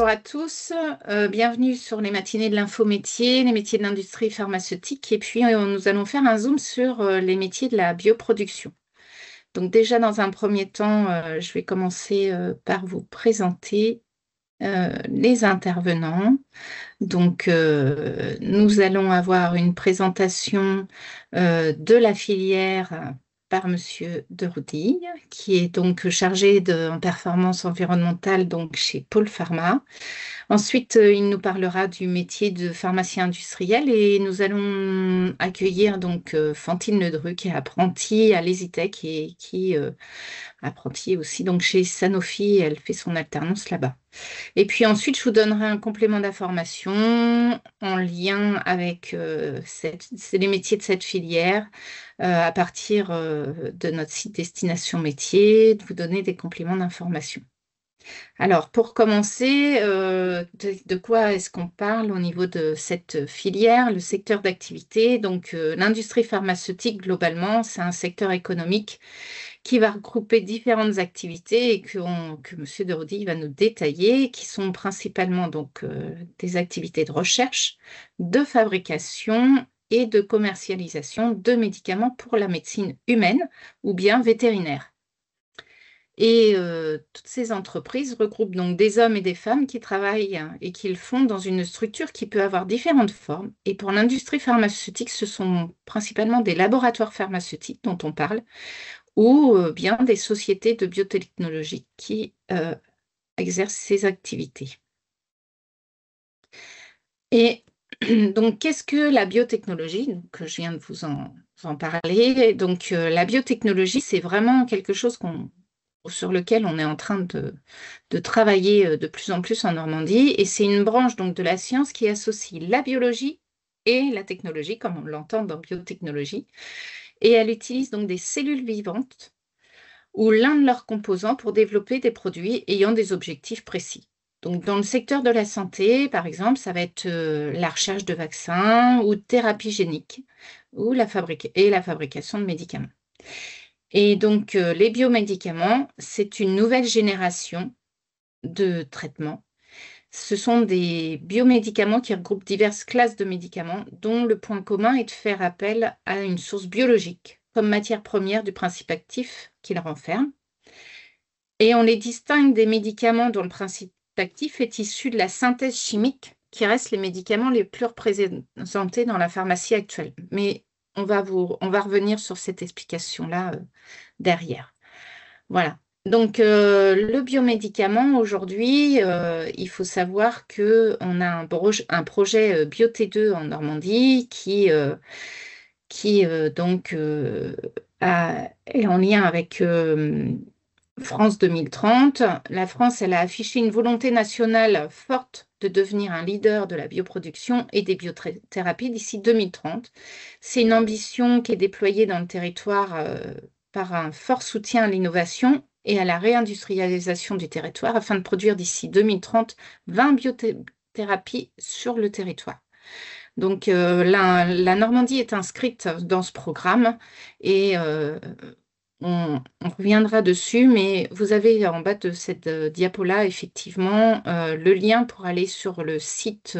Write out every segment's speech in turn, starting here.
bonjour à tous. Bienvenue sur les matinées de l'infométier, les métiers de l'industrie pharmaceutique. Et puis, nous allons faire un zoom sur les métiers de la bioproduction. Donc déjà, dans un premier temps, je vais commencer par vous présenter les intervenants. Donc, nous allons avoir une présentation de la filière par Monsieur Deroudille, qui est donc chargé en performance environnementale donc chez Pôle Pharma. Ensuite, il nous parlera du métier de pharmacien industriel et nous allons accueillir donc Fantine Ledru, qui est apprentie à l'EasyTech et qui apprentie aussi donc chez Sanofi. Elle fait son alternance là-bas. Et puis ensuite, je vous donnerai un complément d'information en lien avec les métiers de cette filière à partir de notre site Destination Métiers, de vous donner des compléments d'information. Alors, pour commencer, de quoi est-ce qu'on parle au niveau de cette filière, le secteur d'activité? Donc, l'industrie pharmaceutique, globalement, c'est un secteur économique qui va regrouper différentes activités et que M. Deroudille va nous détailler, qui sont principalement donc, des activités de recherche, de fabrication et de commercialisation de médicaments pour la médecine humaine ou bien vétérinaire. Et toutes ces entreprises regroupent donc des hommes et des femmes qui travaillent et qui le font dans une structure qui peut avoir différentes formes. Et pour l'industrie pharmaceutique, ce sont principalement des laboratoires pharmaceutiques dont on parle, ou bien des sociétés de biotechnologie qui exercent ces activités. Et donc, qu'est-ce que la biotechnologie? Donc, je viens de vous en parler. Donc, la biotechnologie, c'est vraiment quelque chose sur lequel on est en train de travailler de plus en plus en Normandie. Et c'est une branche donc, de la science qui associe la biologie et la technologie, comme on l'entend dans biotechnologie. Et elle utilise donc des cellules vivantes ou l'un de leurs composants pour développer des produits ayant des objectifs précis. Donc, dans le secteur de la santé, par exemple, ça va être la recherche de vaccins ou de thérapies géniques ou la fabrication de médicaments. Et donc, les biomédicaments, c'est une nouvelle génération de traitements. Ce sont des biomédicaments qui regroupent diverses classes de médicaments dont le point commun est de faire appel à une source biologique comme matière première du principe actif qu'ils renferment. Et on les distingue des médicaments dont le principe actif est issu de la synthèse chimique, qui restent les médicaments les plus représentés dans la pharmacie actuelle. Mais on va revenir sur cette explication-là derrière. Voilà. Donc, le biomédicament, aujourd'hui, il faut savoir qu'on a un projet BioT2 en Normandie qui donc est en lien avec France 2030. La France, elle a affiché une volonté nationale forte de devenir un leader de la bioproduction et des biothérapies d'ici 2030. C'est une ambition qui est déployée dans le territoire par un fort soutien à l'innovation et à la réindustrialisation du territoire afin de produire d'ici 2030 20 biothérapies sur le territoire. Donc, la Normandie est inscrite dans ce programme et on reviendra dessus, mais vous avez en bas de cette diapo-là, effectivement, le lien pour aller sur le site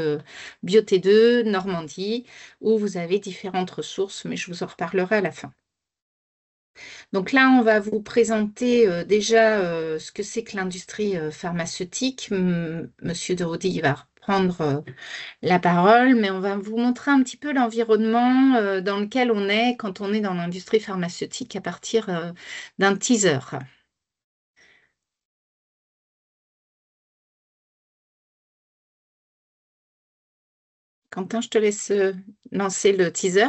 BioT2 Normandie, où vous avez différentes ressources, mais je vous en reparlerai à la fin. Donc là, on va vous présenter déjà ce que c'est que l'industrie pharmaceutique. Monsieur Deroudille va reprendre la parole, mais on va vous montrer un petit peu l'environnement dans lequel on est quand on est dans l'industrie pharmaceutique à partir d'un teaser. Quentin, je te laisse lancer le teaser.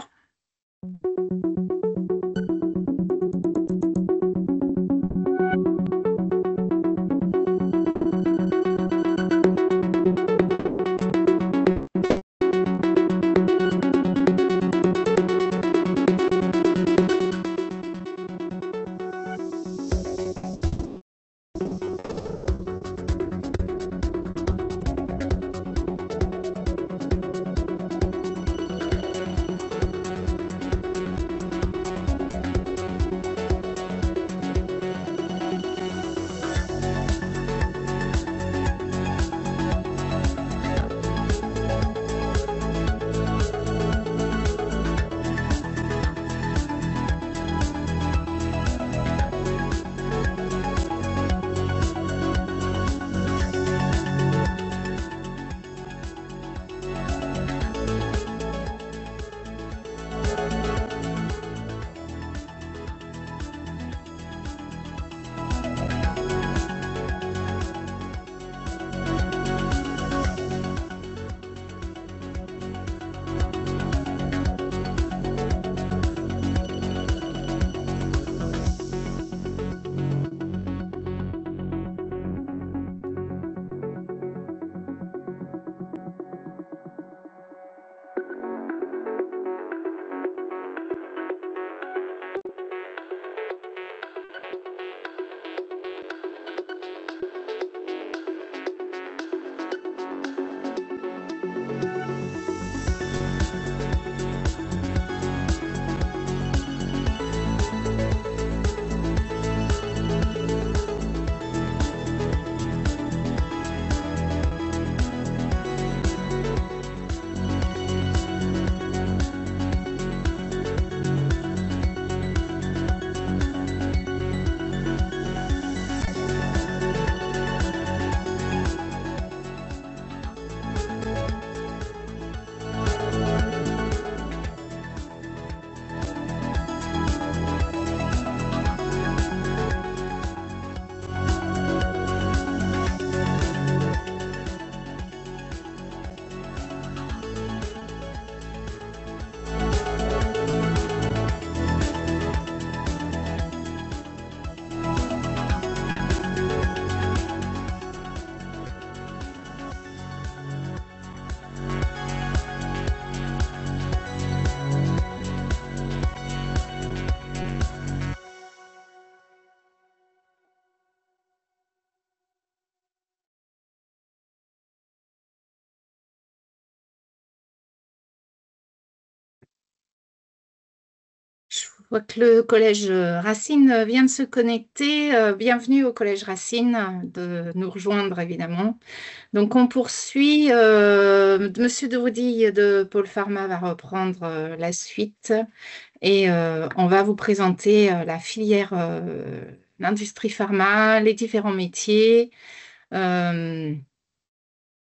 vois que le collège Racine vient de se connecter. Bienvenue au collège Racine, de nous rejoindre évidemment. Donc on poursuit. Monsieur de Roudy de Pôle Pharma va reprendre la suite et on va vous présenter la filière, l'industrie pharma, les différents métiers. Euh,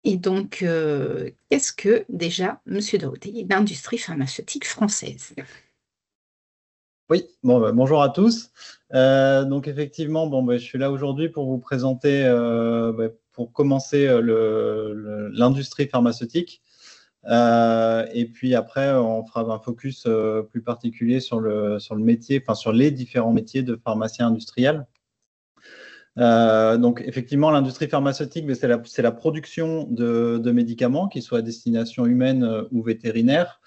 et donc, qu'est-ce que déjà, Monsieur de Roudy, l'industrie pharmaceutique française? Oui, bon, bonjour à tous. Donc effectivement, je suis là aujourd'hui pour vous présenter, pour commencer l'industrie pharmaceutique. Et puis après, on fera un focus plus particulier sur le métier, enfin sur les différents métiers de pharmacien industriel. Donc effectivement, l'industrie pharmaceutique, c'est la production de médicaments, qu'ils soient à destination humaine ou vétérinaire.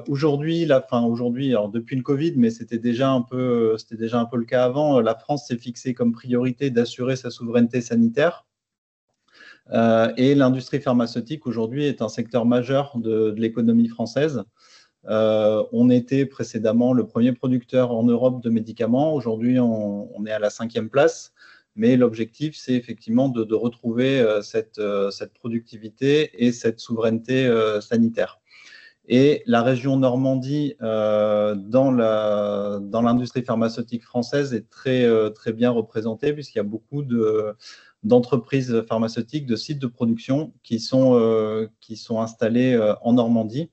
Aujourd'hui, alors depuis le Covid, mais c'était déjà un peu le cas avant. La France s'est fixée comme priorité d'assurer sa souveraineté sanitaire. Et l'industrie pharmaceutique aujourd'hui est un secteur majeur de l'économie française. On était précédemment le premier producteur en Europe de médicaments. Aujourd'hui, on est à la 5e place. Mais l'objectif, c'est effectivement de retrouver cette productivité et cette souveraineté sanitaire. Et la région Normandie, dans l'industrie pharmaceutique française, est très bien représentée, puisqu'il y a beaucoup d'entreprises pharmaceutiques, de sites de production qui sont installés en Normandie.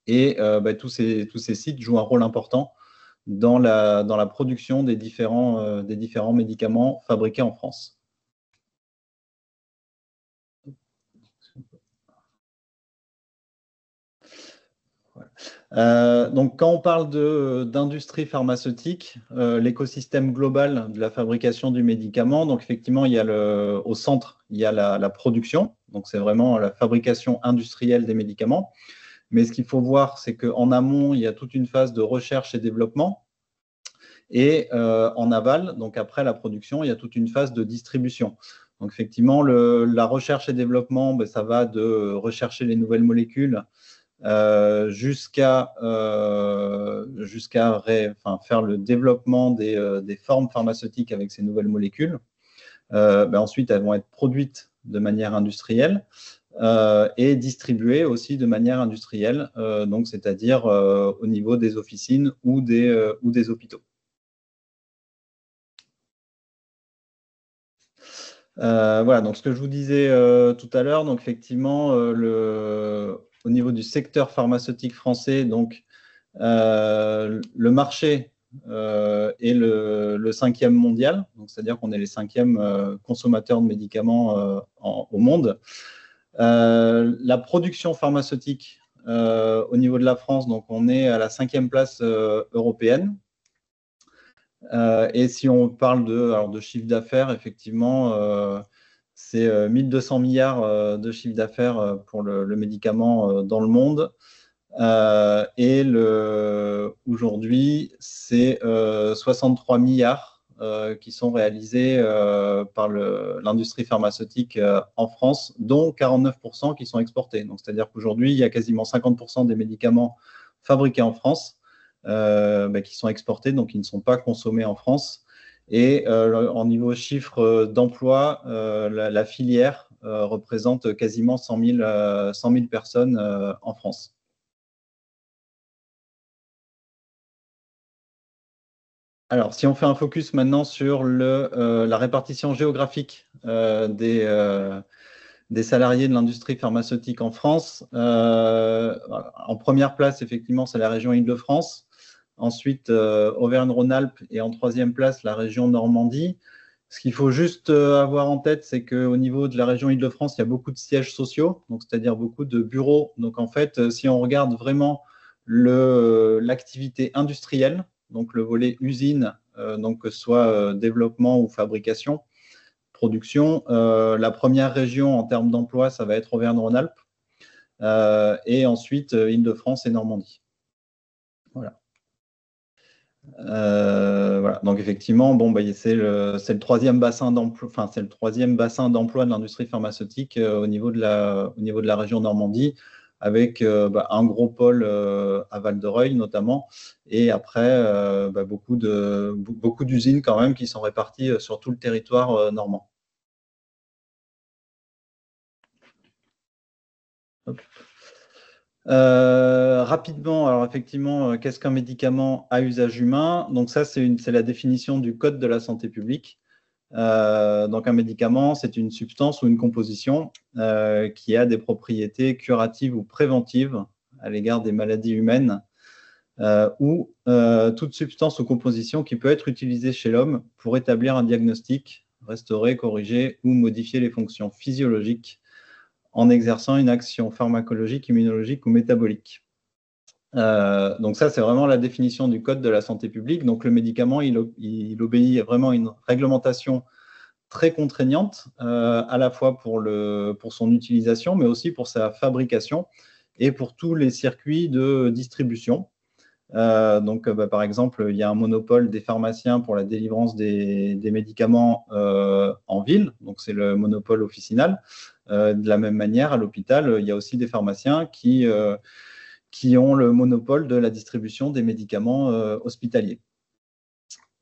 Et tous ces sites jouent un rôle important dans la production des différents médicaments fabriqués en France. Donc, quand on parle d'industrie pharmaceutique, l'écosystème global de la fabrication du médicament, donc effectivement, au centre, il y a la production, donc c'est vraiment la fabrication industrielle des médicaments. Mais ce qu'il faut voir, c'est qu'en amont, il y a toute une phase de recherche et développement. Et en aval, donc après la production, il y a toute une phase de distribution. Donc effectivement, la recherche et développement, ça va de rechercher les nouvelles molécules jusqu'à faire le développement des formes pharmaceutiques avec ces nouvelles molécules. Ensuite, elles vont être produites de manière industrielle et distribuées aussi de manière industrielle, donc c'est-à-dire au niveau des officines ou des hôpitaux. Voilà, donc ce que je vous disais tout à l'heure, donc effectivement, au niveau du secteur pharmaceutique français, donc le marché est le 5e mondial, donc c'est-à-dire qu'on est les 5e consommateurs de médicaments au monde. La production pharmaceutique au niveau de la France, donc on est à la 5e place européenne. Et si on parle de chiffre d'affaires, effectivement, c'est 1200 milliards de chiffre d'affaires pour le médicament dans le monde. Et aujourd'hui, c'est 63 milliards qui sont réalisés par l'industrie pharmaceutique en France, dont 49% qui sont exportés. Donc, c'est-à-dire qu'aujourd'hui, il y a quasiment 50% des médicaments fabriqués en France qui sont exportés, donc qui ne sont pas consommés en France. Et en niveau chiffre d'emploi, la filière représente quasiment 100 000 personnes en France. Alors, si on fait un focus maintenant sur la répartition géographique des salariés de l'industrie pharmaceutique en France, en première place, effectivement, c'est la région Île-de-France. Ensuite, Auvergne-Rhône-Alpes et en 3e place, la région Normandie. Ce qu'il faut juste avoir en tête, c'est qu'au niveau de la région Île-de-France, il y a beaucoup de sièges sociaux, donc c'est-à-dire beaucoup de bureaux. Donc en fait, si on regarde vraiment l'activité industrielle, donc le volet usine, donc que ce soit développement ou fabrication, production, la première région en termes d'emploi, ça va être Auvergne-Rhône-Alpes, et ensuite Île-de-France et Normandie. Voilà. Voilà. Donc effectivement, c'est le 3e bassin d'emploi, c'est le 3e bassin d'emploi de l'industrie pharmaceutique au niveau de la région Normandie. avec un gros pôle à Val-de-Reuil notamment, et après beaucoup d'usines quand même qui sont réparties sur tout le territoire normand. Rapidement, alors effectivement, qu'est-ce qu'un médicament à usage humain? Donc ça, c'est la définition du Code de la santé publique. Donc un médicament, c'est une substance ou une composition qui a des propriétés curatives ou préventives à l'égard des maladies humaines ou toute substance ou composition qui peut être utilisée chez l'homme pour établir un diagnostic, restaurer, corriger ou modifier les fonctions physiologiques en exerçant une action pharmacologique, immunologique ou métabolique. Donc ça, c'est vraiment la définition du Code de la santé publique. Donc le médicament, il obéit vraiment à une réglementation très contraignante, à la fois pour son utilisation, mais aussi pour sa fabrication et pour tous les circuits de distribution. Donc, par exemple, il y a un monopole des pharmaciens pour la délivrance des médicaments en ville, donc c'est le monopole officinal. De la même manière, à l'hôpital, il y a aussi des pharmaciens qui ont le monopole de la distribution des médicaments hospitaliers.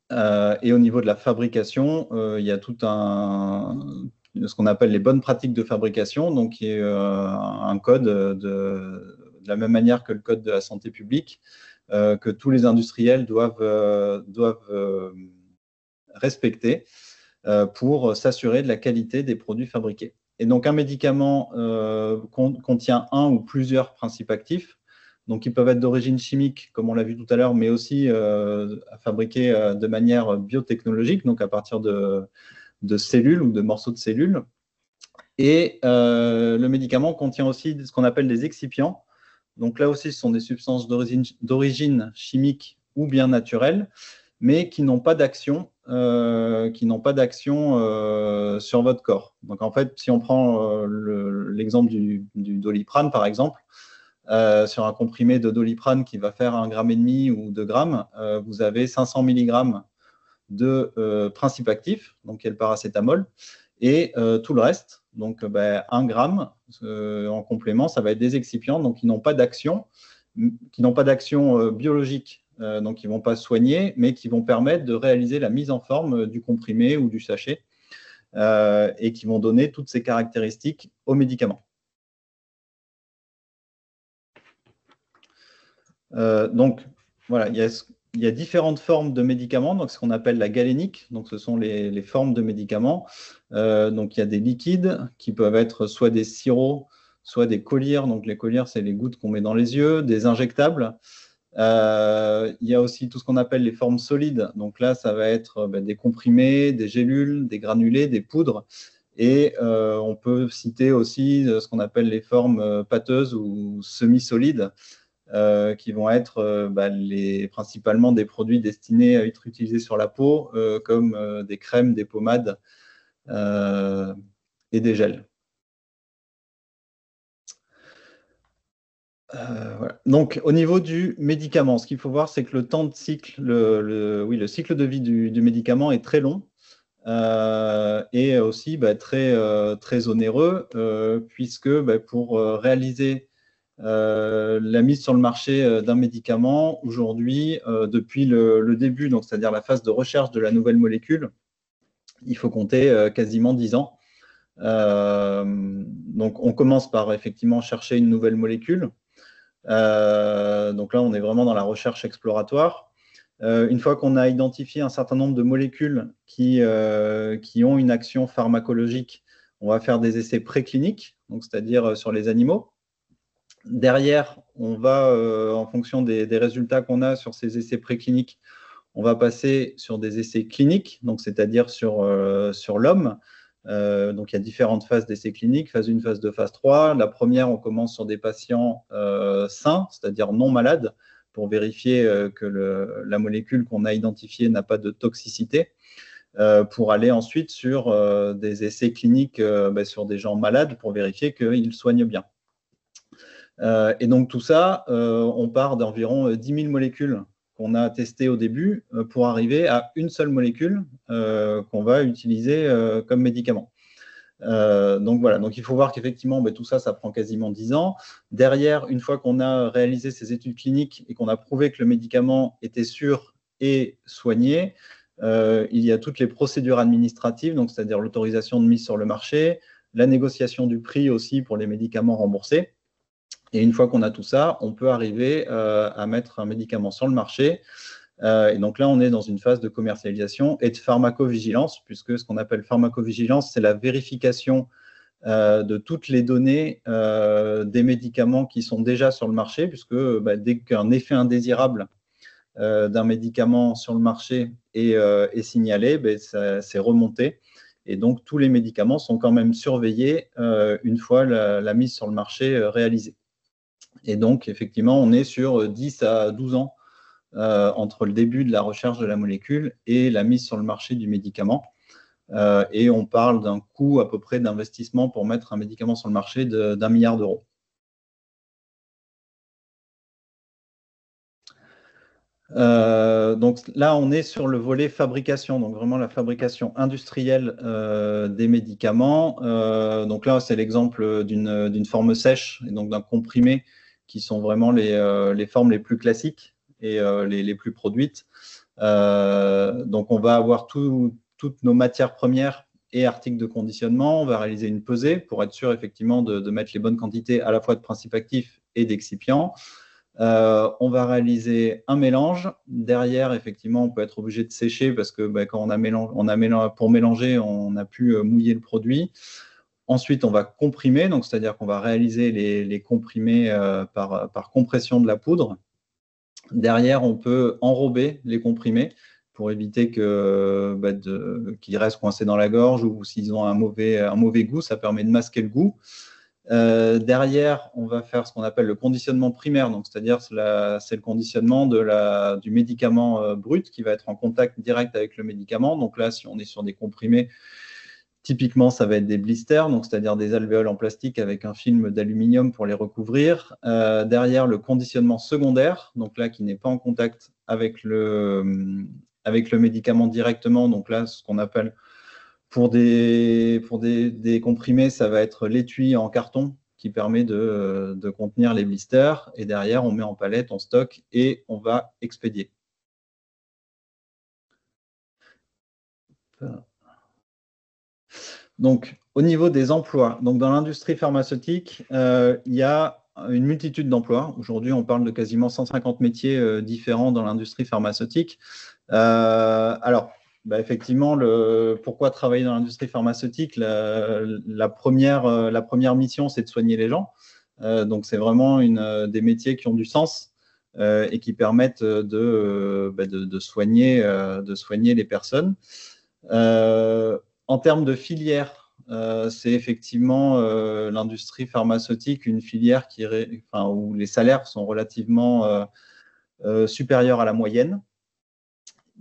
Et au niveau de la fabrication, il y a tout ce qu'on appelle les bonnes pratiques de fabrication, donc qui est un code de la même manière que le code de la santé publique, que tous les industriels doivent respecter pour s'assurer de la qualité des produits fabriqués. Et donc un médicament contient un ou plusieurs principes actifs. Donc, ils peuvent être d'origine chimique, comme on l'a vu tout à l'heure, mais aussi fabriqués de manière biotechnologique, donc à partir de cellules ou de morceaux de cellules. Et le médicament contient aussi ce qu'on appelle des excipients. Donc là aussi, ce sont des substances d'origine chimique ou bien naturelle, mais qui n'ont pas d'action sur votre corps. Donc en fait, si on prend l'exemple du Doliprane, par exemple, sur un comprimé de Doliprane qui va faire 1,5 g ou 2 grammes, vous avez 500 mg de principe actif, donc il y a le paracétamol, et tout le reste, donc 1 gramme en complément, ça va être des excipients, donc qui n'ont pas d'action biologique, donc ils ne vont pas soigner, mais qui vont permettre de réaliser la mise en forme du comprimé ou du sachet, et qui vont donner toutes ces caractéristiques au médicament. Donc, voilà, il y a différentes formes de médicaments, donc ce qu'on appelle la galénique, donc ce sont les formes de médicaments. Donc, il y a des liquides qui peuvent être soit des sirops, soit des collyres. Donc, les collyres, c'est les gouttes qu'on met dans les yeux, des injectables. Il y a aussi tout ce qu'on appelle les formes solides. Donc là, ça va être des comprimés, des gélules, des granulés, des poudres. Et on peut citer aussi ce qu'on appelle les formes pâteuses ou semi-solides, qui vont être principalement des produits destinés à être utilisés sur la peau, comme des crèmes, des pommades et des gels. Voilà. Donc, au niveau du médicament, ce qu'il faut voir, c'est que le temps de cycle, le cycle de vie du médicament est très long et aussi très onéreux, puisque pour réaliser la mise sur le marché d'un médicament, aujourd'hui, depuis le début, donc c'est-à-dire la phase de recherche de la nouvelle molécule, il faut compter quasiment 10 ans. Donc, on commence par effectivement chercher une nouvelle molécule. Donc là, on est vraiment dans la recherche exploratoire. Une fois qu'on a identifié un certain nombre de molécules qui ont une action pharmacologique, on va faire des essais précliniques, donc c'est-à-dire sur les animaux. Derrière, on va, en fonction des résultats qu'on a sur ces essais précliniques, on va passer sur des essais cliniques, donc c'est-à-dire sur l'homme. Donc, il y a différentes phases d'essais cliniques, phase 1, phase 2, phase 3. La première, on commence sur des patients sains, c'est-à-dire non malades, pour vérifier que la molécule qu'on a identifiée n'a pas de toxicité, pour aller ensuite sur des essais cliniques sur des gens malades pour vérifier qu'ils soignent bien. Et donc, tout ça, on part d'environ 10 000 molécules qu'on a testées au début pour arriver à une seule molécule qu'on va utiliser comme médicament. Donc voilà, donc il faut voir qu'effectivement, tout ça, ça prend quasiment 10 ans. Derrière, une fois qu'on a réalisé ces études cliniques et qu'on a prouvé que le médicament était sûr et soigné, il y a toutes les procédures administratives, donc c'est-à-dire l'autorisation de mise sur le marché, la négociation du prix aussi pour les médicaments remboursés. Et une fois qu'on a tout ça, on peut arriver à mettre un médicament sur le marché. Et donc là, on est dans une phase de commercialisation et de pharmacovigilance, puisque ce qu'on appelle pharmacovigilance, c'est la vérification de toutes les données des médicaments qui sont déjà sur le marché, puisque dès qu'un effet indésirable d'un médicament sur le marché est signalé, c'est remonté. Et donc, tous les médicaments sont quand même surveillés une fois la mise sur le marché réalisée. Et donc, effectivement, on est sur 10 à 12 ans entre le début de la recherche de la molécule et la mise sur le marché du médicament. Et on parle d'un coût à peu près d'investissement pour mettre un médicament sur le marché d'1 milliard d'euros. Donc là, on est sur le volet fabrication, donc vraiment la fabrication industrielle des médicaments. Donc là, c'est l'exemple d'une forme sèche et donc d'un comprimé qui sont vraiment les formes les plus classiques et les plus produites. Donc on va avoir toutes nos matières premières et articles de conditionnement. On va réaliser une pesée pour être sûr effectivement de mettre les bonnes quantités à la fois de principes actifs et d'excipients. On va réaliser un mélange. Derrière, effectivement, on peut être obligé de sécher parce que quand pour mélanger, on a pu mouiller le produit. Ensuite, on va comprimer, donc c'est-à-dire qu'on va réaliser les comprimés par compression de la poudre. Derrière, on peut enrober les comprimés pour éviter qu'ils restent coincés dans la gorge ou s'ils ont un mauvais goût, ça permet de masquer le goût. Derrière, on va faire ce qu'on appelle le conditionnement primaire, donc c'est-à-dire c'est le conditionnement du médicament brut qui va être en contact direct avec le médicament. Donc là, si on est sur des comprimés, typiquement, ça va être des blisters, donc c'est-à-dire des alvéoles en plastique avec un film d'aluminium pour les recouvrir. Derrière, le conditionnement secondaire, donc là, qui n'est pas en contact avec le médicament directement. Donc là, ce qu'on appelle pour des comprimés, ça va être l'étui en carton qui permet de contenir les blisters. Et derrière, on met en palette, on stocke et on va expédier. Donc, au niveau des emplois, donc dans l'industrie pharmaceutique, il y a une multitude d'emplois. Aujourd'hui, on parle de quasiment 150 métiers différents dans l'industrie pharmaceutique. Alors, effectivement, pourquoi travailler dans l'industrie pharmaceutique? La première mission, c'est de soigner les gens. Donc, c'est vraiment des métiers qui ont du sens et qui permettent de soigner les personnes. En termes de filière, c'est effectivement l'industrie pharmaceutique, une filière où les salaires sont relativement supérieurs à la moyenne.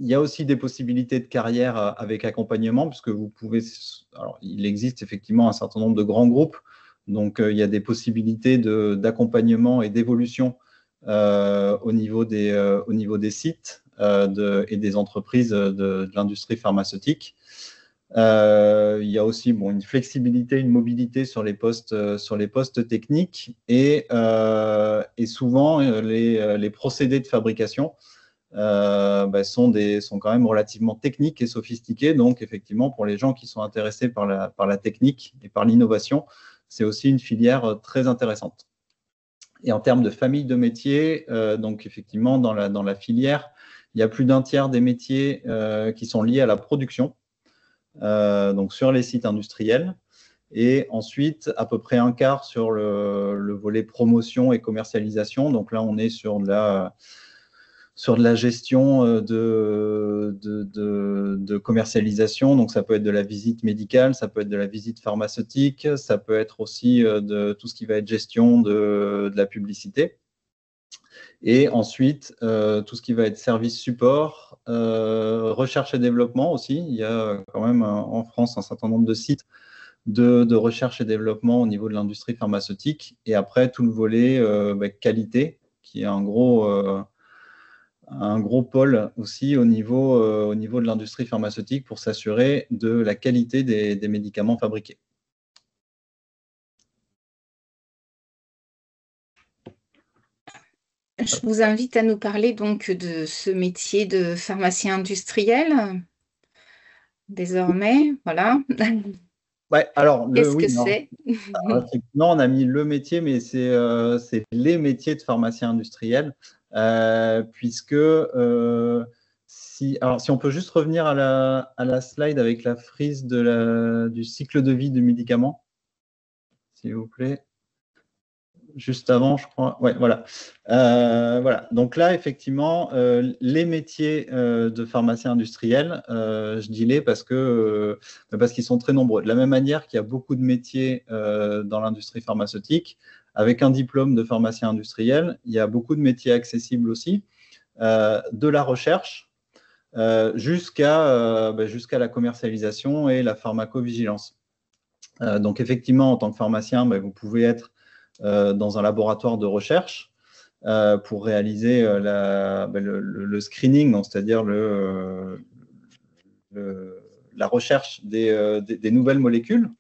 Il y a aussi des possibilités de carrière avec accompagnement, puisque il existe effectivement un certain nombre de grands groupes, donc il y a des possibilités d'accompagnement et d'évolution au niveau des sites et des entreprises de l'industrie pharmaceutique. Il y a aussi une flexibilité, une mobilité sur les postes techniques et souvent les procédés de fabrication sont quand même relativement techniques et sophistiqués. Donc, effectivement, pour les gens qui sont intéressés par la technique et par l'innovation, c'est aussi une filière très intéressante. Et en termes de famille de métiers, donc effectivement, dans la filière, il y a plus d'un tiers des métiers qui sont liés à la production, donc sur les sites industriels. Et ensuite, à peu près un quart sur le volet promotion et commercialisation. Donc là, on est sur de la gestion de commercialisation. Donc, ça peut être de la visite médicale, ça peut être de la visite pharmaceutique, ça peut être aussi de tout ce qui va être gestion de la publicité. Et ensuite, tout ce qui va être service support, recherche et développement aussi. Il y a quand même en France un certain nombre de sites de recherche et développement au niveau de l'industrie pharmaceutique. Et après, tout le volet qualité, qui est un gros pôle aussi au niveau de l'industrie pharmaceutique pour s'assurer de la qualité des médicaments fabriqués. Je vous invite à nous parler donc de ce métier de pharmacien industriel, désormais, voilà. Ouais, alors, Qu'est-ce oui, que non. c'est? Alors, effectivement, on a mis le métier, mais c'est les métiers de pharmacien industriel, puisque si on peut juste revenir à la slide avec la frise du cycle de vie du médicament, s'il vous plaît. Juste avant, je crois. Ouais, voilà. Voilà. Donc là, effectivement, les métiers de pharmacien industriel, je dis les parce qu'ils sont très nombreux. De la même manière qu'il y a beaucoup de métiers dans l'industrie pharmaceutique, avec un diplôme de pharmacien industriel, il y a beaucoup de métiers accessibles aussi, de la recherche jusqu'à la commercialisation et la pharmacovigilance. Donc effectivement, en tant que pharmacien, vous pouvez être dans un laboratoire de recherche pour réaliser le screening, c'est-à-dire la recherche des nouvelles molécules.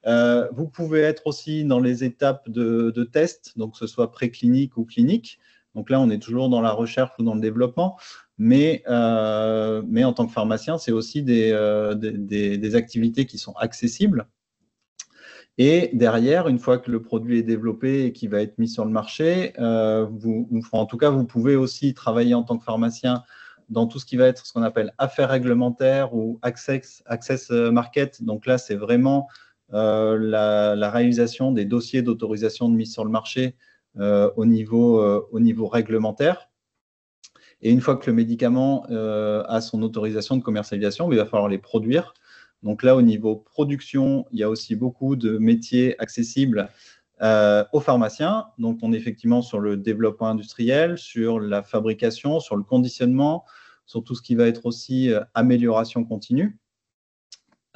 Vous pouvez être aussi dans les étapes de test, donc que ce soit préclinique ou clinique. Donc là, on est toujours dans la recherche ou dans le développement, mais en tant que pharmacien, c'est aussi des activités qui sont accessibles. Et derrière, une fois que le produit est développé et qu'il va être mis sur le marché, en tout cas, vous pouvez aussi travailler en tant que pharmacien dans tout ce qui va être ce qu'on appelle affaires réglementaires ou access market. Donc là, c'est vraiment la réalisation des dossiers d'autorisation de mise sur le marché au niveau réglementaire. Et une fois que le médicament a son autorisation de commercialisation, il va falloir les produire. Donc là, au niveau production, il y a aussi beaucoup de métiers accessibles aux pharmaciens. Donc, on est effectivement sur le développement industriel, sur la fabrication, sur le conditionnement, sur tout ce qui va être aussi amélioration continue.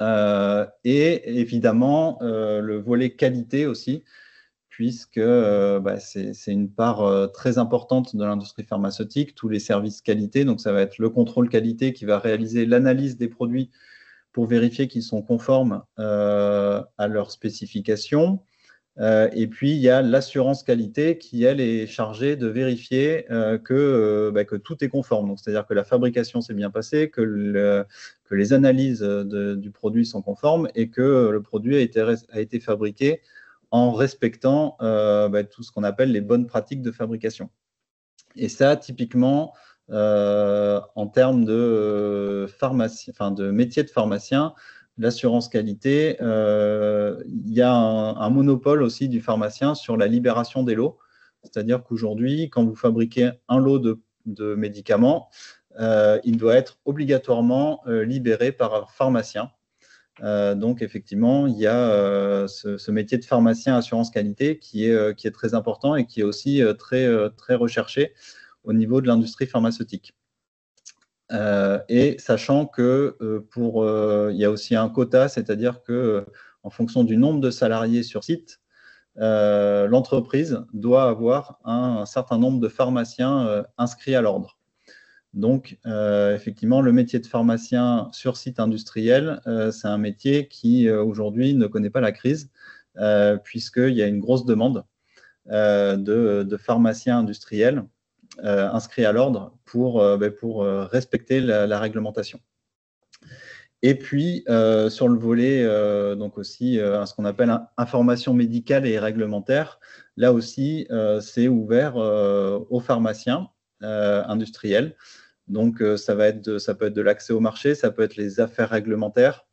Et évidemment, le volet qualité aussi, puisque c'est une part très importante de l'industrie pharmaceutique, tous les services qualité. Donc, ça va être le contrôle qualité qui va réaliser l'analyse des produits pour vérifier qu'ils sont conformes à leurs spécifications. Et puis, il y a l'assurance qualité qui, elle, est chargée de vérifier que tout est conforme. Donc, c'est-à-dire que la fabrication s'est bien passée, que les analyses du produit sont conformes et que le produit a été fabriqué en respectant tout ce qu'on appelle les bonnes pratiques de fabrication. Et ça, typiquement, en termes de métier de pharmacien, l'assurance qualité, il y a un monopole aussi du pharmacien sur la libération des lots. C'est-à-dire qu'aujourd'hui, quand vous fabriquez un lot de médicaments, il doit être obligatoirement libéré par un pharmacien. Donc, effectivement, il y a ce métier de pharmacien assurance qualité qui est très important et qui est aussi très recherché au niveau de l'industrie pharmaceutique. Et sachant que il y a aussi un quota, c'est-à-dire que en fonction du nombre de salariés sur site, l'entreprise doit avoir un certain nombre de pharmaciens inscrits à l'ordre. Donc, effectivement, le métier de pharmacien sur site industriel, c'est un métier qui, aujourd'hui, ne connaît pas la crise, puisqu'il y a une grosse demande de pharmaciens industriels inscrits à l'ordre pour respecter la réglementation. Et puis, sur le volet, donc aussi, ce qu'on appelle information médicale et réglementaire, là aussi, c'est ouvert aux pharmaciens industriels. Donc, ça peut être de l'accès au marché, ça peut être les affaires réglementaires,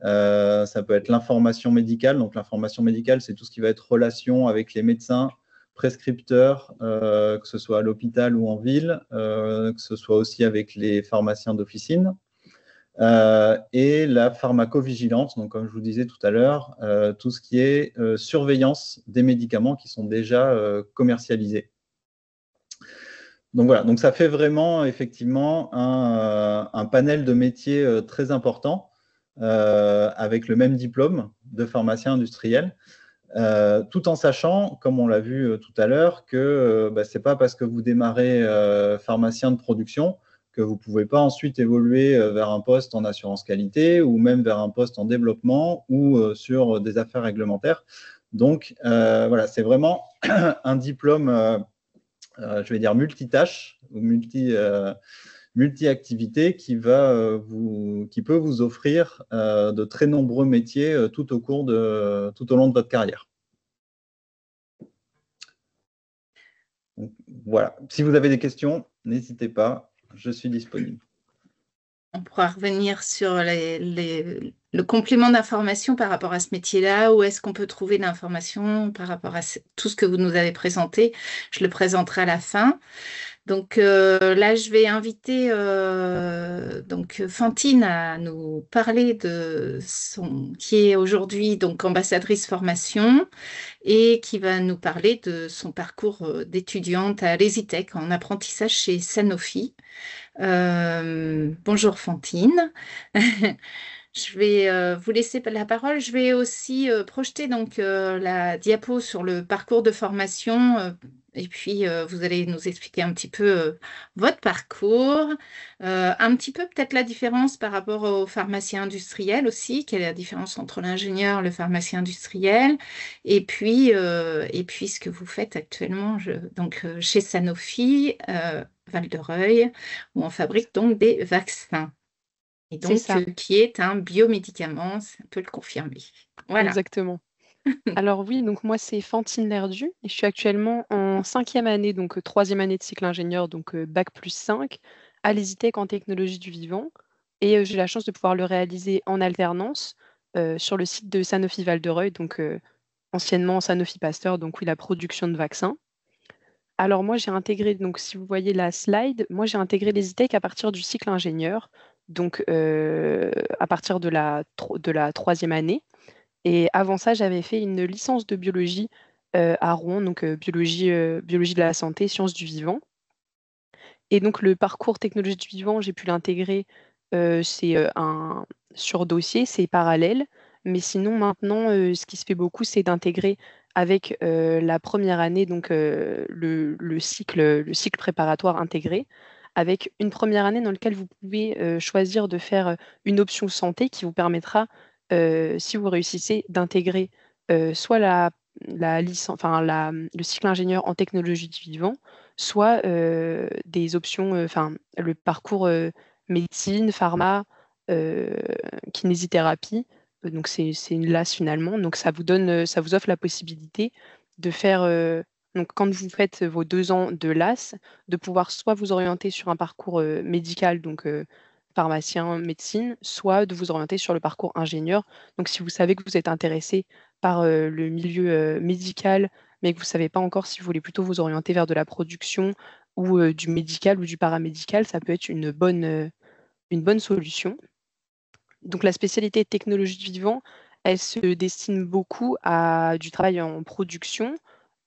ça peut être l'information médicale. Donc, l'information médicale, c'est tout ce qui va être relation avec les médecins, prescripteurs, que ce soit à l'hôpital ou en ville, que ce soit aussi avec les pharmaciens d'officine. Et la pharmacovigilance, donc comme je vous disais tout à l'heure, tout ce qui est surveillance des médicaments qui sont déjà commercialisés. Donc voilà, donc ça fait vraiment effectivement un panel de métiers très important avec le même diplôme de pharmacien industriel, tout en sachant, comme on l'a vu tout à l'heure, que ce n'est pas parce que vous démarrez pharmacien de production que vous ne pouvez pas ensuite évoluer vers un poste en assurance qualité ou même vers un poste en développement ou sur des affaires réglementaires. Donc voilà, c'est vraiment un diplôme je vais dire, multitâche ou multi-activité qui peut vous offrir de très nombreux métiers tout au long de votre carrière. Donc, voilà. Si vous avez des questions, n'hésitez pas, je suis disponible. On pourra revenir sur le complément d'information par rapport à ce métier-là. Où est-ce qu'on peut trouver l'information par rapport à tout ce que vous nous avez présenté? Je le présenterai à la fin. Donc là, je vais inviter donc Fantine à nous parler qui est aujourd'hui donc ambassadrice formation et qui va nous parler de son parcours d'étudiante à l'ESITEC en apprentissage chez Sanofi. Bonjour Fantine. Je vais vous laisser la parole. Je vais aussi projeter donc la diapo sur le parcours de formation et puis vous allez nous expliquer un petit peu votre parcours, un petit peu peut-être la différence par rapport au pharmacien industriel aussi, quelle est la différence entre l'ingénieur, le pharmacien industriel, et puis ce que vous faites actuellement donc chez Sanofi, Val-de-Reuil, où on fabrique donc des vaccins. Et C'est donc, ça, qui est un biomédicament, ça peut le confirmer. Voilà. exactement. Alors oui, donc moi c'est Fantine Lerdu et je suis actuellement en 5e année, donc 3e année de cycle ingénieur, donc bac+5, à l'ESITEC en technologie du vivant. Et j'ai la chance de pouvoir le réaliser en alternance sur le site de Sanofi Val-de-Reuil, donc anciennement Sanofi Pasteur, donc oui, la production de vaccins. Alors moi j'ai intégré, donc si vous voyez la slide, moi j'ai intégré l'ESITEC à partir du cycle ingénieur, donc à partir de la 3e année. Et avant ça, j'avais fait une licence de biologie à Rouen, donc biologie de la santé, sciences du vivant. Et donc le parcours technologie du vivant, j'ai pu l'intégrer, c'est un sur dossier, c'est parallèle. Mais sinon, maintenant, ce qui se fait beaucoup, c'est d'intégrer avec la première année, donc le cycle préparatoire intégré, avec une première année dans laquelle vous pouvez choisir de faire une option santé qui vous permettra, si vous réussissez, d'intégrer soit la licence, enfin le cycle ingénieur en technologie du vivant, soit des options, enfin le parcours médecine, pharma, euh, kinésithérapie. Donc c'est une LAS finalement. Donc ça vous offre la possibilité de faire, donc quand vous faites vos 2 ans de LAS, de pouvoir soit vous orienter sur un parcours médical, donc pharmacien, médecine, soit de vous orienter sur le parcours ingénieur. Donc si vous savez que vous êtes intéressé par le milieu médical, mais que vous ne savez pas encore si vous voulez plutôt vous orienter vers de la production ou du médical ou du paramédical, ça peut être une bonne solution. Donc la spécialité technologie du vivant, elle se destine beaucoup à du travail en production,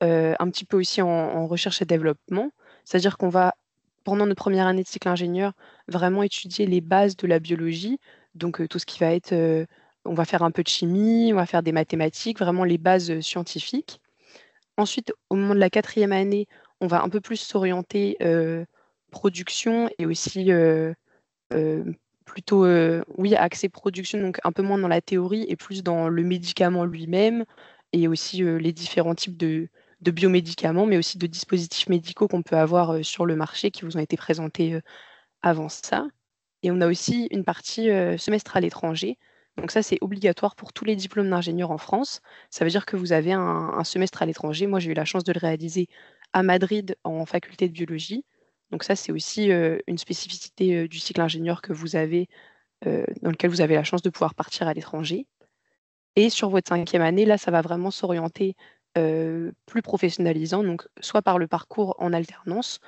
un petit peu aussi en recherche et développement. C'est-à-dire qu'on va, pendant notre première année de cycle ingénieur, vraiment étudier les bases de la biologie. Donc tout ce qui va être, on va faire un peu de chimie, on va faire des mathématiques, vraiment les bases scientifiques. Ensuite, au moment de la 4e année, on va un peu plus s'orienter production et aussi euh, plutôt, oui, axé production, donc un peu moins dans la théorie et plus dans le médicament lui-même et aussi les différents types de biomédicaments, mais aussi de dispositifs médicaux qu'on peut avoir sur le marché qui vous ont été présentés avant ça. Et on a aussi une partie semestre à l'étranger. Donc ça, c'est obligatoire pour tous les diplômes d'ingénieur en France. Ça veut dire que vous avez un semestre à l'étranger. Moi, j'ai eu la chance de le réaliser à Madrid en faculté de biologie. Donc ça, c'est aussi une spécificité du cycle ingénieur que vous avez, dans lequel vous avez la chance de pouvoir partir à l'étranger. Et sur votre 5e année, là, ça va vraiment s'orienter plus professionnalisant, donc soit par le parcours en alternance,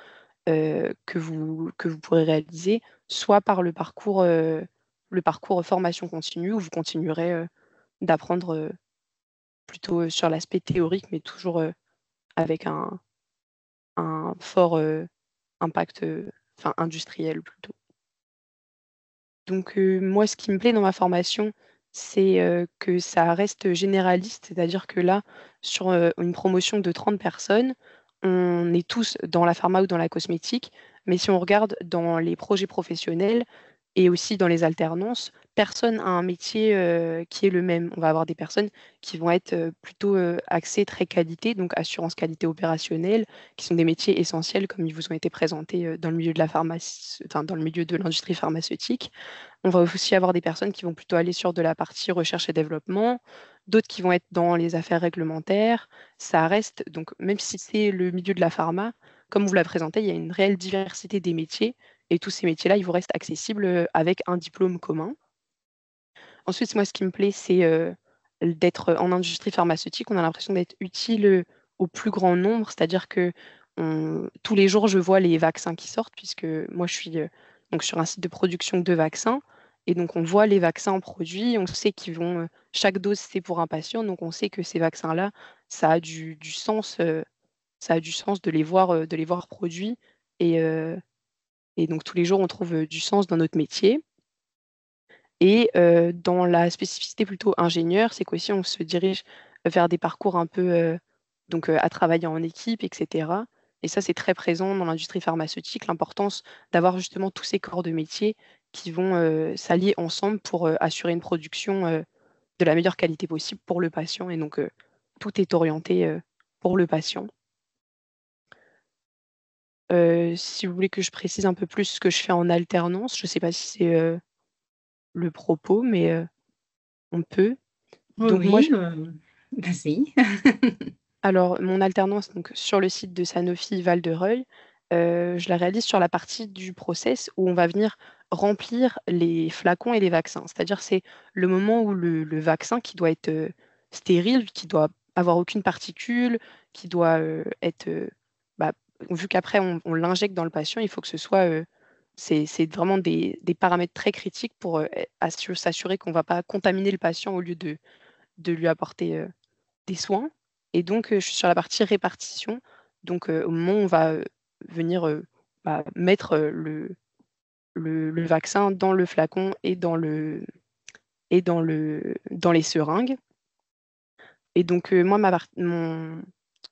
que vous pourrez réaliser, soit par le parcours formation continue, où vous continuerez d'apprendre plutôt sur l'aspect théorique, mais toujours avec un fort impact enfin, industriel plutôt. Donc moi, ce qui me plaît dans ma formation, c'est que ça reste généraliste, c'est-à-dire que là, sur une promotion de 30 personnes, on est tous dans la pharma ou dans la cosmétique, mais si on regarde dans les projets professionnels, Et aussi dans les alternances, personne n'a un métier qui est le même. On va avoir des personnes qui vont être plutôt axées très qualité, donc assurance qualité opérationnelle, qui sont des métiers essentiels comme ils vous ont été présentés dans le milieu de la pharmacie, enfin, dans le milieu de l'industrie pharmaceutique. On va aussi avoir des personnes qui vont plutôt aller sur de la partie recherche et développement, d'autres qui vont être dans les affaires réglementaires. Ça reste, donc même si c'est le milieu de la pharma, comme vous l'avez présenté, il y a une réelle diversité des métiers et tous ces métiers-là, ils vous restent accessibles avec un diplôme commun. Ensuite, moi, ce qui me plaît, c'est d'être en industrie pharmaceutique. On a l'impression d'être utile au plus grand nombre, c'est-à-dire que tous les jours, je vois les vaccins qui sortent, puisque moi, je suis donc sur un site de production de vaccins. Et donc, on voit les vaccins produits, on sait qu'ils vont, chaque dose, c'est pour un patient, donc on sait que ces vaccins-là, ça a du sens, ça a du sens de les voir produits. Et, euh, et donc, tous les jours, on trouve du sens dans notre métier. Et dans la spécificité plutôt ingénieur, c'est qu'aussi on se dirige vers des parcours un peu donc à travailler en équipe, etc. Et ça, c'est très présent dans l'industrie pharmaceutique, l'importance d'avoir justement tous ces corps de métier qui vont s'allier ensemble pour assurer une production de la meilleure qualité possible pour le patient. Et donc, tout est orienté pour le patient. Si vous voulez que je précise un peu plus ce que je fais en alternance, je ne sais pas si c'est le propos, mais on peut. Oui, Donc moi, oui, vas-y. alors mon alternance donc, sur le site de Sanofi Val-de-Reuil, je la réalise sur la partie du process où on va venir remplir les flacons et les vaccins. C'est-à-dire c'est le moment où le vaccin qui doit être stérile, qui doit avoir aucune particule, qui doit être bah, vu qu'après on l'injecte dans le patient, il faut que ce soit c'est vraiment des paramètres très critiques pour s'assurer qu'on ne va pas contaminer le patient au lieu de lui apporter des soins. Et donc, je suis sur la partie répartition. Donc, au moment où on va venir mettre le vaccin dans le flacon et dans les seringues. Et donc, moi,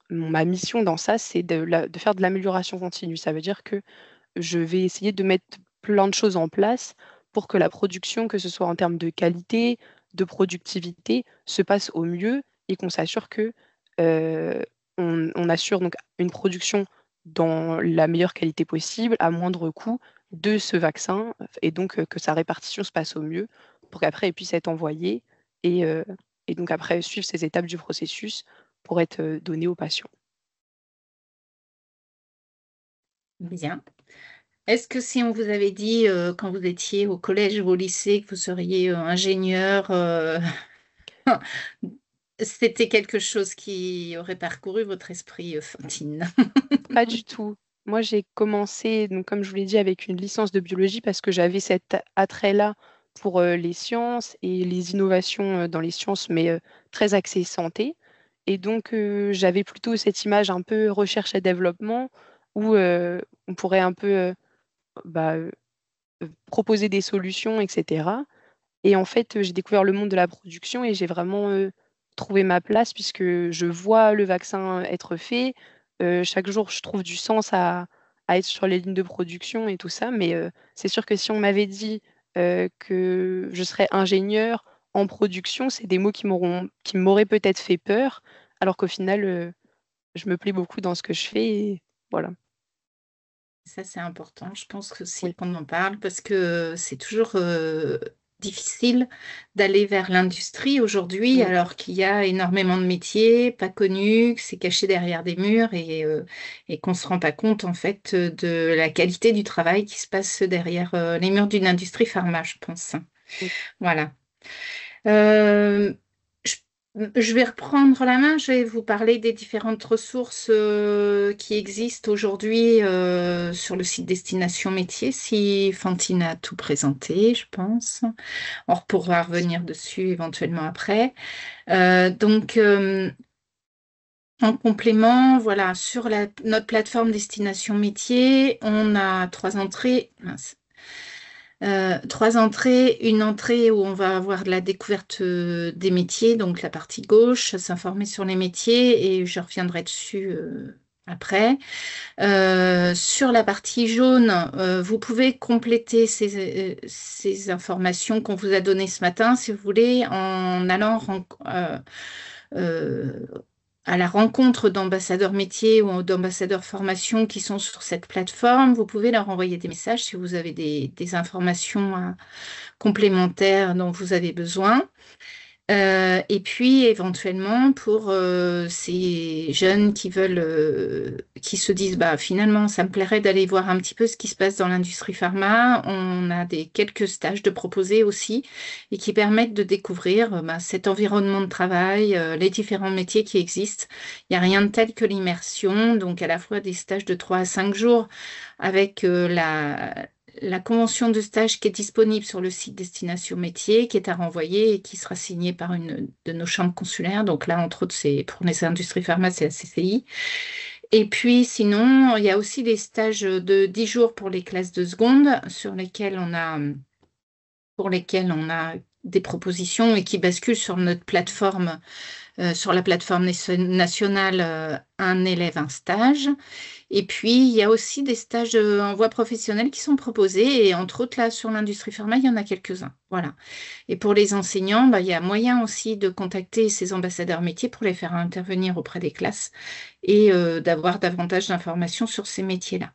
ma mission dans ça, c'est de faire de l'amélioration continue. Ça veut dire que je vais essayer de mettre plein de choses en place pour que la production, que ce soit en termes de qualité, de productivité, se passe au mieux et qu'on s'assure que euh, on assure donc une production dans la meilleure qualité possible, à moindre coût, de ce vaccin, et donc que sa répartition se passe au mieux pour qu'après il puisse être envoyé et, euh, et donc après suivre ces étapes du processus pour être donné aux patients. Bien. Est-ce que si on vous avait dit quand vous étiez au collège ou au lycée que vous seriez ingénieur, c'était quelque chose qui aurait parcouru votre esprit, Fantine? Pas du tout. Moi, j'ai commencé, donc, comme je vous l'ai dit, avec une licence de biologie parce que j'avais cet attrait-là pour les sciences et les innovations dans les sciences, mais très axées santé. Et donc, j'avais plutôt cette image un peu recherche et développement où on pourrait un peu bah, proposer des solutions, etc. Et en fait, j'ai découvert le monde de la production et j'ai vraiment trouvé ma place puisque je vois le vaccin être fait. Chaque jour, je trouve du sens à être sur les lignes de production et tout ça. Mais c'est sûr que si on m'avait dit que je serais ingénieur en production, c'est des mots qui m'auraient peut-être fait peur, alors qu'au final, je me plais beaucoup dans ce que je fais. Et voilà. Ça, c'est important. Je pense que c'est Oui. qu'on en parle parce que c'est toujours difficile d'aller vers l'industrie aujourd'hui, Mm. alors qu'il y a énormément de métiers pas connus, que c'est caché derrière des murs et qu'on ne se rend pas compte en fait de la qualité du travail qui se passe derrière les murs d'une industrie pharma, je pense. Oui. Voilà. Euh, je, je vais reprendre la main, je vais vous parler des différentes ressources qui existent aujourd'hui sur le site Destination Métier, si Fantine a tout présenté, je pense. On pourra revenir dessus éventuellement après. Donc, en complément, voilà, sur notre plateforme Destination Métier, on a trois entrées. Mince. Trois entrées, une entrée où on va avoir de la découverte des métiers, donc la partie gauche, s'informer sur les métiers, et je reviendrai dessus après. Sur la partie jaune, vous pouvez compléter ces informations qu'on vous a données ce matin, si vous voulez, en allant euh, à la rencontre d'ambassadeurs métiers ou d'ambassadeurs formation qui sont sur cette plateforme. Vous pouvez leur envoyer des messages si vous avez des informations complémentaires dont vous avez besoin. Et puis éventuellement pour ces jeunes qui veulent, qui se disent bah finalement ça me plairait d'aller voir un petit peu ce qui se passe dans l'industrie pharma. On a quelques stages de proposer aussi et qui permettent de découvrir bah, cet environnement de travail, les différents métiers qui existent. Il n'y a rien de tel que l'immersion, donc à la fois des stages de 3 à 5 jours avec la convention de stage qui est disponible sur le site Destination Métier, qui est à renvoyer et qui sera signée par une de nos chambres consulaires. Donc là, entre autres, c'est pour les industries pharma, c'est la CCI. Et puis sinon, il y a aussi des stages de 10 jours pour les classes de seconde pour lesquels on a des propositions et qui basculent sur notre plateforme, sur la plateforme nationale, un élève, un stage. Et puis, il y a aussi des stages en voie professionnelle qui sont proposés. Et entre autres, là, sur l'industrie pharma, il y en a quelques-uns. Voilà. Et pour les enseignants, bah, il y a moyen aussi de contacter ces ambassadeurs métiers pour les faire intervenir auprès des classes et d'avoir davantage d'informations sur ces métiers-là.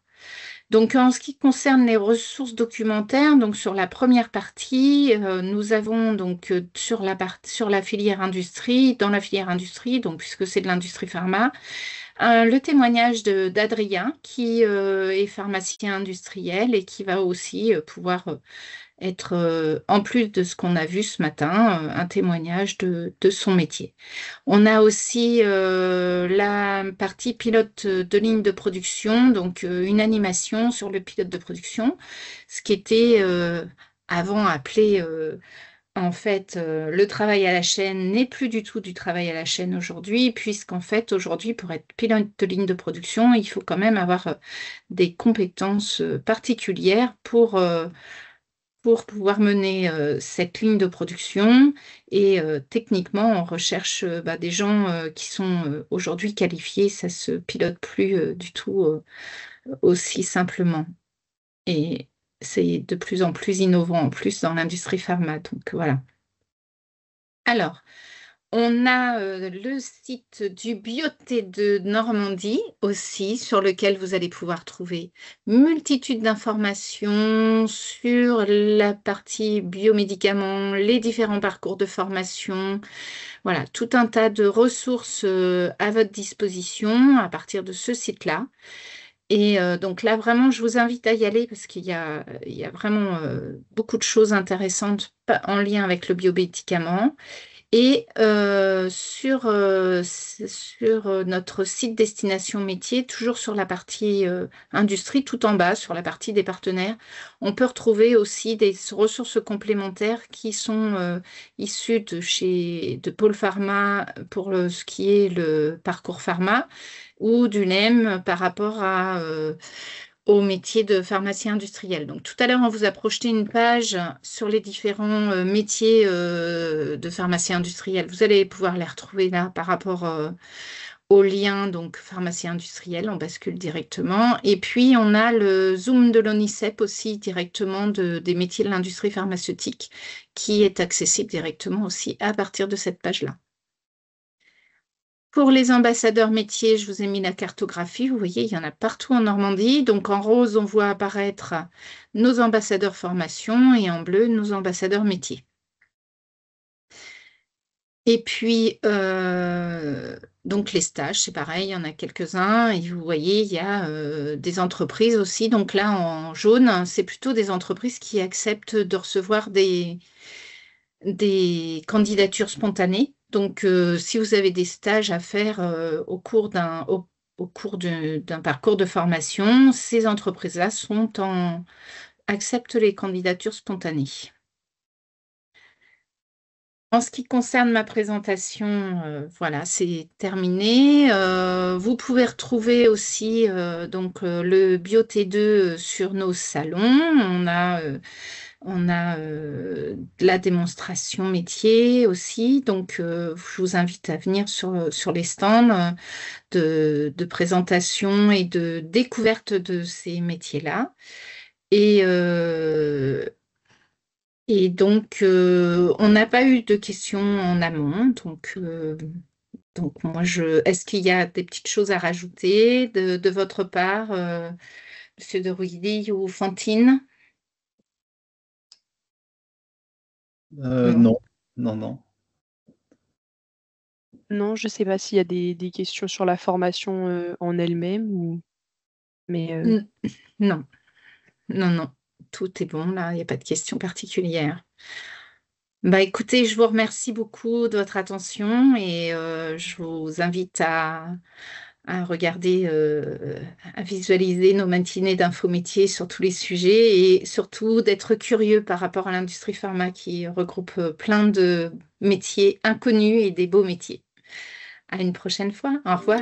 Donc, en ce qui concerne les ressources documentaires, donc sur la première partie, nous avons donc sur la filière industrie, dans la filière industrie, donc puisque c'est de l'industrie pharma, le témoignage d'Adrien, qui est pharmacien industriel et qui va aussi pouvoir être, en plus de ce qu'on a vu ce matin, un témoignage de son métier. On a aussi la partie pilote de ligne de production, donc une animation sur le pilote de production, ce qui était avant appelé en fait, le travail à la chaîne n'est plus du tout du travail à la chaîne aujourd'hui, puisqu'en fait, aujourd'hui, pour être pilote de ligne de production, il faut quand même avoir des compétences particulières pour pouvoir mener cette ligne de production. Et techniquement, on recherche bah, des gens qui sont aujourd'hui qualifiés. Ça ne se pilote plus du tout aussi simplement. Et c'est de plus en plus innovant en plus dans l'industrie pharma. Donc voilà. Alors, on a le site du Bioté de Normandie aussi, sur lequel vous allez pouvoir trouver multitude d'informations sur la partie biomédicaments, les différents parcours de formation. Voilà, tout un tas de ressources à votre disposition à partir de ce site-là. Et donc là, vraiment, je vous invite à y aller parce qu'il y a vraiment beaucoup de choses intéressantes en lien avec le biomédicament. Et sur notre site Destination Métier, toujours sur la partie industrie, tout en bas, sur la partie des partenaires, on peut retrouver aussi des ressources complémentaires qui sont issues de Pôle Pharma pour ce qui est le parcours pharma ou du LEM par rapport au métier de pharmacien industriel. Donc tout à l'heure, on vous a projeté une page sur les différents métiers de pharmacien industriel. Vous allez pouvoir les retrouver là par rapport au lien, donc pharmacien industriel, on bascule directement. Et puis, on a le Zoom de l'ONICEP aussi directement des métiers de l'industrie pharmaceutique qui est accessible directement aussi à partir de cette page-là. Pour les ambassadeurs métiers, je vous ai mis la cartographie. Vous voyez, il y en a partout en Normandie. Donc, en rose, on voit apparaître nos ambassadeurs formation et en bleu, nos ambassadeurs métiers. Et puis, donc les stages, c'est pareil, il y en a quelques-uns. Et vous voyez, il y a des entreprises aussi. Donc là, en jaune, c'est plutôt des entreprises qui acceptent de recevoir des candidatures spontanées. Donc, si vous avez des stages à faire au cours d'un parcours de formation, ces entreprises-là acceptent les candidatures spontanées. En ce qui concerne ma présentation, voilà, c'est terminé. Vous pouvez retrouver aussi donc, le Bio T2 sur nos salons. On a de la démonstration métier aussi. Donc, je vous invite à venir sur les stands de présentation et de découverte de ces métiers-là. Et, donc, on n'a pas eu de questions en amont. Donc moi, est-ce qu'il y a des petites choses à rajouter de votre part, Monsieur de Ruilly ou Fantine? Non. Non, non, non. Non, je ne sais pas s'il y a des questions sur la formation en elle-même mais Non, non, non. Tout est bon là, il n'y a pas de questions particulières. Bah écoutez, je vous remercie beaucoup de votre attention et je vous invite à regarder, à visualiser nos matinées d'infométiers sur tous les sujets et surtout d'être curieux par rapport à l'industrie pharma qui regroupe plein de métiers inconnus et des beaux métiers. À une prochaine fois. Au revoir.